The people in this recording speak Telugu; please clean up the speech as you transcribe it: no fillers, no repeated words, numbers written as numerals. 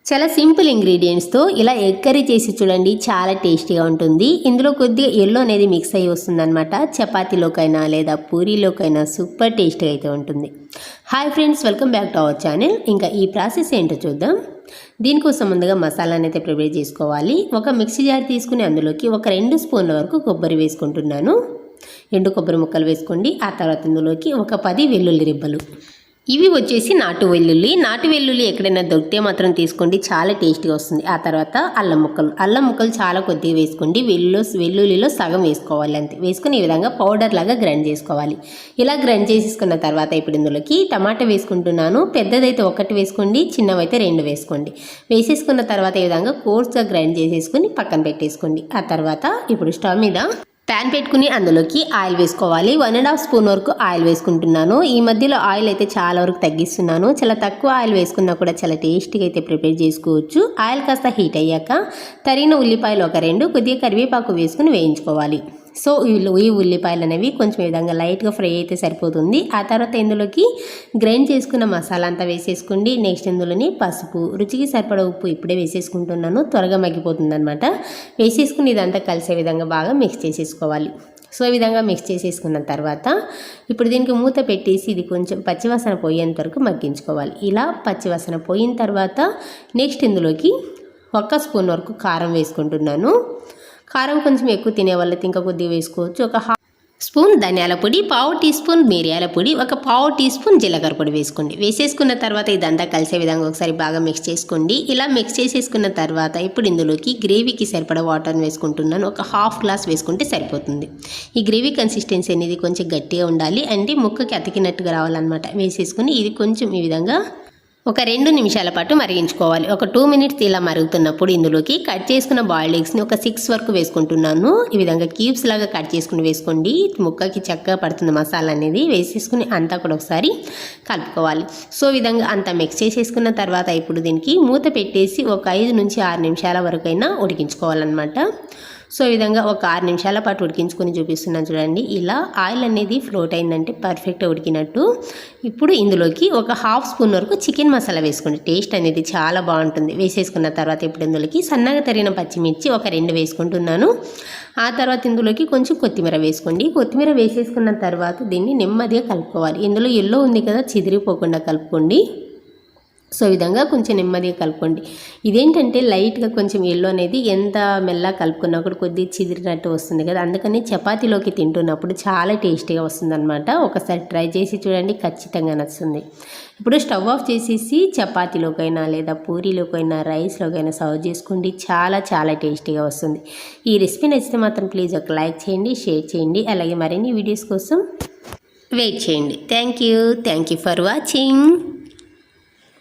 చాలా సింపుల్ ఇంగ్రీడియంట్స్తో ఇలా ఎగ్ కర్రీ చేసి చూడండి, చాలా టేస్టీగా ఉంటుంది. ఇందులో కొద్దిగా ఎల్లో అనేది మిక్స్ అయ్యి వస్తుందన్నమాట. చపాతీలోకైనా లేదా పూరీలోకైనా సూపర్ టేస్టీగా అయితే ఉంటుంది. Hi friends, welcome back to our channel. ఇంకా ఈ ప్రాసెస్ ఏంటో చూద్దాం. దీనికోసం ముందుగా మసాలాని అయితే ప్రిపేర్ చేసుకోవాలి. ఒక మిక్సీ జార్ తీసుకుని అందులోకి ఒక 2 స్పూన్ల వరకు కొబ్బరి వేసుకుంటున్నాను. ఎండు కొబ్బరి ముక్కలు వేసుకోండి. ఆ తర్వాత ఇందులోకి ఒక 10 వెల్లుల్లి రిబ్బలు. ఇవి వచ్చేసి నాటు వెల్లుల్లి ఎక్కడైనా దొరికితే మాత్రం తీసుకోండి, చాలా టేస్టీగా వస్తుంది. ఆ తర్వాత అల్లం ముక్కలు చాలా కొద్దిగా వేసుకోండి. వెల్లుల్లిలో సగం వేసుకోవాలి అంతే. వేసుకుని ఈ విధంగా పౌడర్ లాగా గ్రైండ్ చేసుకోవాలి. ఇలా గ్రైండ్ చేసేసుకున్న తర్వాత ఇప్పుడు ఇందులోకి టమాటా వేసుకుంటున్నాను. పెద్దదైతే 1 వేసుకోండి, చిన్నవైతే 2 వేసుకోండి. వేసేసుకున్న తర్వాత ఈ విధంగా కోర్స్గా గ్రైండ్ చేసేసుకుని పక్కన పెట్టేసుకోండి. ఆ తర్వాత ఇప్పుడు స్టవ్ మీద ప్యాన్ పెట్టుకుని అందులోకి ఆయిల్ వేసుకోవాలి. 1.5 స్పూన్ వరకు ఆయిల్ వేసుకుంటున్నాను. ఈ మధ్యలో ఆయిల్ అయితే చాలా వరకు తగ్గిస్తున్నాను. చాలా తక్కువ ఆయిల్ వేసుకున్నా కూడా చాలా టేస్టీగా అయితే ప్రిపేర్ చేసుకోవచ్చు. ఆయిల్ కాస్త హీట్ అయ్యాక తరిగిన ఉల్లిపాయలు ఒక 2, కొద్దిగా కరివేపాకు వేసుకుని వేయించుకోవాలి. సో ఈ ఉల్లిపాయలు అనేవి కొంచెం ఈ విధంగా లైట్గా ఫ్రై అయితే సరిపోతుంది. ఆ తర్వాత ఇందులోకి గ్రైండ్ చేసుకున్న మసాలా అంతా వేసేసుకోండి. నెక్స్ట్ ఇందులోని పసుపు, రుచికి సరిపడా ఉప్పు ఇప్పుడే వేసేసుకుంటున్నాను, త్వరగా మగ్గిపోతుంది అనమాట. వేసేసుకుని ఇదంతా కలిసే విధంగా బాగా మిక్స్ చేసేసుకోవాలి. సో ఈ విధంగా మిక్స్ చేసేసుకున్న తర్వాత ఇప్పుడు దీనికి మూత పెట్టేసి ఇది కొంచెం పచ్చివాసన పోయేంత వరకు మగ్గించుకోవాలి. ఇలా పచ్చివాసన పోయిన తర్వాత నెక్స్ట్ ఇందులోకి 1 స్పూన్ వరకు కారం వేసుకుంటున్నాను. కారం కొంచెం ఎక్కువ తినే వాళ్ళైతే ఇంకా కొద్దిగా వేసుకోవచ్చు. ఒక 1/2 స్పూన్ ధనియాల పొడి, 1/4 టీ స్పూన్ మిరియాల పొడి, ఒక 1/4 టీ స్పూన్ జీలకర్ర పొడి వేసుకోండి. వేసేసుకున్న తర్వాత ఇదంతా కలిసే విధంగా ఒకసారి బాగా మిక్స్ చేసుకోండి. ఇలా మిక్స్ చేసేసుకున్న తర్వాత ఇప్పుడు ఇందులోకి గ్రేవీకి సరిపడా వాటర్ని వేసుకుంటున్నాను. ఒక 1/2 గ్లాస్ వేసుకుంటే సరిపోతుంది. ఈ గ్రేవీ కన్సిస్టెన్సీ అనేది కొంచెం గట్టిగా ఉండాలి, అంటే ముక్కకి అతికినట్టుగా రావాలన్నమాట. వేసేసుకుని ఇది కొంచెం ఈ విధంగా ఒక 2 నిమిషాల పాటు మరిగించుకోవాలి. ఒక 2 మినిట్స్ ఇలా మరుగుతున్నప్పుడు ఇందులోకి కట్ చేసుకున్న బాయిల్డ్ ఎగ్స్ని ఒక 6 వరకు వేసుకుంటున్నాను. ఈ విధంగా క్యూబ్స్ లాగా కట్ చేసుకుని వేసుకోండి. ముక్కకి చక్కగా పడుతుంది మసాలా అనేది. వేసేసుకుని అంతా కూడా ఒకసారి కలుపుకోవాలి. సో ఈ విధంగా అంతా మిక్స్ చేసేసుకున్న తర్వాత ఇప్పుడు దీనికి మూత పెట్టేసి ఒక 5 నుంచి 6 నిమిషాల వరకైనా ఉడికించుకోవాలన్నమాట. సో ఈ విధంగా ఒక 6 నిమిషాల పాటు ఉడికించుకొని చూపిస్తున్నాను చూడండి. ఇలా ఆయిల్ అనేది ఫ్లోట్ అయిందంటే పర్ఫెక్ట్గా ఉడికినట్టు. ఇప్పుడు ఇందులోకి ఒక 1/2 స్పూన్ వరకు చికెన్ మసాలా వేసుకోండి. టేస్ట్ అనేది చాలా బాగుంటుంది. వేసేసుకున్న తర్వాత ఇప్పుడు ఇందులోకి సన్నగా తరిగిన పచ్చిమిర్చి ఒక 2 వేసుకుంటున్నాను. ఆ తర్వాత ఇందులోకి కొంచెం కొత్తిమీర వేసుకోండి. కొత్తిమీర వేసేసుకున్న తర్వాత దీన్ని నెమ్మదిగా కలుపుకోవాలి. ఇందులో ఎల్లో ఉంది కదా, చిదిరిపోకుండా కలుపుకోండి. సో ఈ విధంగా కొంచెం నెమ్మదిగా కలుపుకోండి. ఇదేంటంటే లైట్గా కొంచెం ఎల్లో అనేది ఎంత మెల్లగా కలుపుకున్నా కూడా కొద్దిగా చిదిరినట్టు వస్తుంది కదా, అందుకని చపాతీలోకి తింటున్నప్పుడు చాలా టేస్టీగా వస్తుందన్నమాట. ఒకసారి ట్రై చేసి చూడండి, ఖచ్చితంగా నచ్చుతుంది. ఇప్పుడు స్టవ్ ఆఫ్ చేసేసి చపాతీలోకైనా లేదా పూరీలోకైనా రైస్లోకైనా సర్వ్ చేసుకోండి. చాలా చాలా టేస్టీగా వస్తుంది. ఈ రెసిపీ నచ్చితే మాత్రం ప్లీజ్ ఒక లైక్ చేయండి, షేర్ చేయండి. అలాగే మరిన్ని వీడియోస్ కోసం వెయిట్ చేయండి. Thank you for watching.